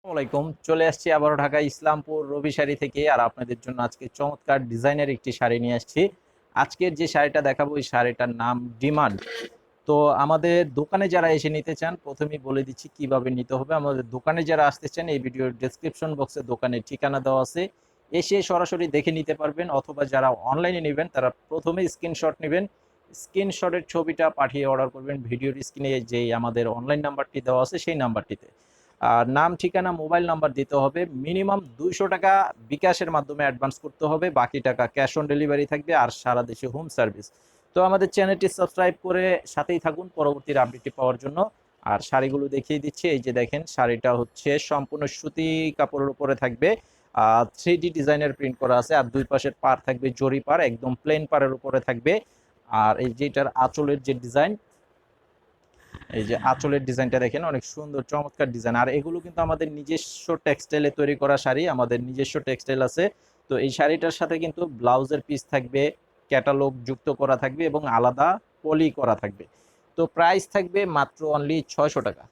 আসসালামাইকুম। চলে আসছি আবারও ঢাকা ইসলামপুর রবি শাড়ি থেকে। আর আপনাদের জন্য আজকে চমৎকার ডিজাইনের একটি শাড়ি নিয়ে আসছি। আজকের যে শাড়িটা দেখাবো এই শাড়িটার নাম ডিমান্ড। তো আমাদের দোকানে যারা এসে নিতে চান প্রথমেই বলে দিচ্ছি কিভাবে নিতে হবে। আমাদের দোকানে যারা আসতে চান এই ভিডিওর ডেসক্রিপশন বক্সে দোকানের ঠিকানা দেওয়া আছে, এসে সরাসরি দেখে নিতে পারবেন। অথবা যারা অনলাইনে নেবেন তারা প্রথমে স্ক্রিনশট নেবেন, স্ক্রিনশটের ছবিটা পাঠিয়ে অর্ডার করবেন ভিডিওর স্ক্রিনে যেই আমাদের অনলাইন নাম্বারটি দেওয়া আছে সেই নাম্বারটিতে। আর নাম ঠিকানা মোবাইল নাম্বার দিতে হবে। মিনিমাম 200 টাকা বিকাশের মাধ্যমে অ্যাডভান্স করতে হবে, বাকি টাকা ক্যাশ অন ডেলিভারি থাকবে আর সারা দেশে হোম সার্ভিস। তো আমাদের চ্যানেলটি সাবস্ক্রাইব করে সাথেই থাকুন পরবর্তীর আপডেটটি পাওয়ার জন্য। আর শাড়িগুলো দেখিয়ে দিচ্ছি। এই যে দেখেন, শাড়িটা হচ্ছে সম্পূর্ণ সুতি কাপড়ের উপরে থাকবে, 3D ডিজাইনের প্রিন্ট করা আছে। আর দুই পাশের পার থাকবে জরি পার, একদম প্লেন পারের উপরে থাকবে। আর এই যেটার আঁচলের যে ডিজাইন, এই যে আঁচলের ডিজাইনটা দেখেন, অনেক সুন্দর চমৎকার ডিজাইন। আর এগুলো কিন্তু আমাদের নিজস্ব টেক্সটাইলে তৈরি করা শাড়ি, আমাদের নিজস্ব টেক্সটাইল আছে। তো এই শাড়িটার সাথে কিন্তু ব্লাউজের পিস থাকবে, ক্যাটালগ যুক্ত করা থাকবে এবং আলাদা পলি করা থাকবে। তো প্রাইস থাকবে মাত্র অনলি 600 টাকা।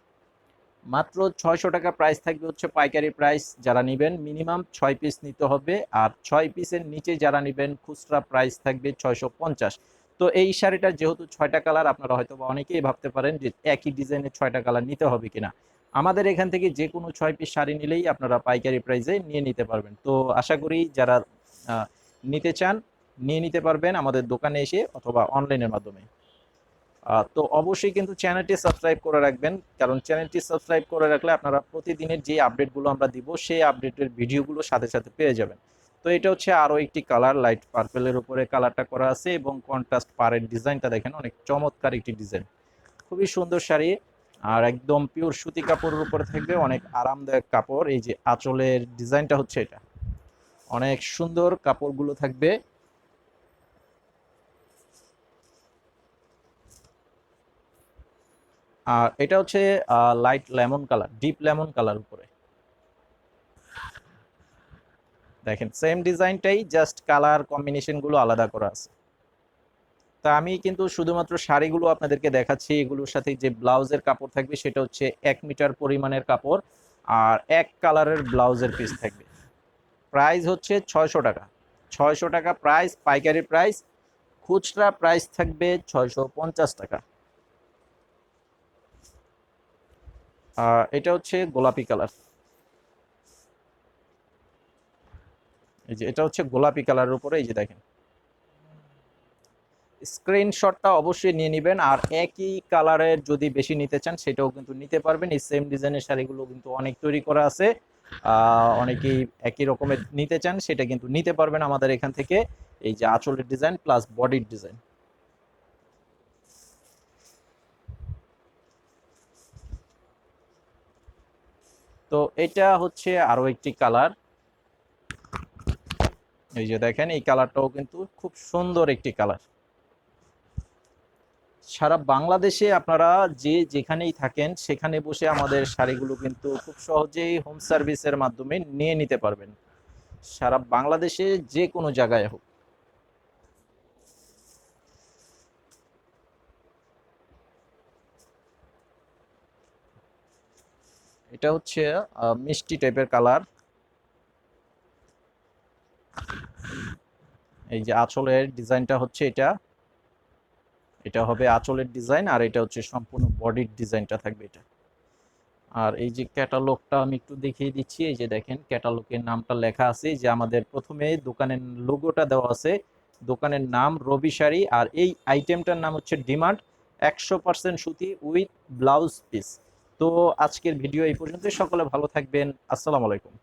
মাত্র 600 টাকা প্রাইস থাকবে, হচ্ছে পাইকারি প্রাইস। যারা নেবেন মিনিমাম 6 পিস নিতে হবে। আর 6 পিসের নিচে যারা নেবেন খুচরা প্রাইস থাকবে 650। তো এই শাড়িটার যেহেতু 6টা কালার, আপনারা হয়তো বা অনেকেই ভাবতে পারেন যে একই ডিজাইনের 6টা কালার নিতে হবে কিনা। আমাদের এখান থেকে যে কোনো 6 পিস শাড়ি নিলেই আপনারা পাইকারি প্রাইসে নিয়ে নিতে পারবেন। তো আশা করি যারা নিতে চান নিয়ে নিতে পারবেন আমাদের দোকানে এসে অথবা অনলাইনের মাধ্যমে। তো অবশ্যই কিন্তু চ্যানেলটি সাবস্ক্রাইব করে রাখবেন, কারণ চ্যানেলটি সাবস্ক্রাইব করে রাখলে আপনারা প্রতিদিনের যে আপডেটগুলো আমরা দিব সেই আপডেটের ভিডিওগুলো সাথে সাথে পেয়ে যাবেন। তো এটা হচ্ছে আরও একটি কালার, লাইট পার্পেলের উপরে কালারটা করা আছে এবং কন্ট্রাস্ট পাড়ের ডিজাইনটা দেখেন, অনেক চমৎকার একটি ডিজাইন, খুবই সুন্দর শাড়ি। আর একদম পিওর সুতি কাপড়ের উপরে থাকবে, অনেক আরামদায়ক কাপড়। এই যে আঁচলের ডিজাইনটা হচ্ছে এটা, অনেক সুন্দর কাপড়গুলো থাকবে। আর এটা হচ্ছে light lemon colour, deep lemon colour উপরে দেখেন, সেম ডিজাইনটাই, জাস্ট কালার কম্বিনেশন গুলো আলাদা করা আছে। তা আমি কিন্তু শুধুমাত্র শাড়িগুলো আপনাদেরকে দেখাচ্ছি, এগুলোর সাথে যে ব্লাউজের কাপড় থাকবে সেটা হচ্ছে 1 মিটার পরিমাণের কাপড়। আর এক কালারের ব্লাউজের পিস থাকবে। প্রাইস হচ্ছে 600 টাকা। 600 টাকা প্রাইস, পাইকারি প্রাইস। খুচরা প্রাইস থাকবে 650 টাকা। এটা হচ্ছে গোলাপি কালার। এই যে এটা হচ্ছে গোলাপি কালারের উপরে, এই যে দেখেন, স্ক্রিনশটটা অবশ্যই নিয়ে নেবেন। আর একই কালারের যদি বেশি নিতে চান সেটাও কিন্তু নিতে পারবেন। এই সেম ডিজাইনের শাড়িগুলো কিন্তু অনেক তৈরি করা আছে। অনেকেই একই রকমের নিতে চান সেটা কিন্তু নিতে পারবেন আমাদের এখান থেকে। এই যে আঁচলের ডিজাইন প্লাস বডির ডিজাইন। তো এটা হচ্ছে আরো একটি কালার। এই যে দেখেন, এই কালারটাও কিন্তু খুব সুন্দর একটি কালার। সারা বাংলাদেশে আপনারা যে যেখানেই থাকেন সেখানে বসে আমাদের শাড়িগুলো কিন্তু খুব সহজেই হোম সার্ভিসের মাধ্যমে নিয়ে নিতে পারবেন, সারা বাংলাদেশে যে কোনো জায়গায় হোক। এটা হচ্ছে মিষ্টি টাইপের কালার। এই যে আঁচলের ডিজাইনটা হচ্ছে এটা, এটা হবে আঁচলের ডিজাইন। আর এটা হচ্ছে সম্পূর্ণ বডির ডিজাইনটা থাকবে এটা। আর এই যে ক্যাটালগটা আমি একটু দেখিয়ে দিচ্ছি। এই যে দেখেন, ক্যাটালগের নামটা লেখা আছে, যে আমাদের প্রথমে দোকানের লোগোটা দেওয়া আছে, দোকানের নাম রবি শাড়ি। আর এই আইটেমটার নাম হচ্ছে ডিমান্ড, 100% সুতি উইথ ব্লাউজ পিস। তো আজকের ভিডিও এই পর্যন্তই। সকলে ভালো থাকবেন। আসসালামু আলাইকুম।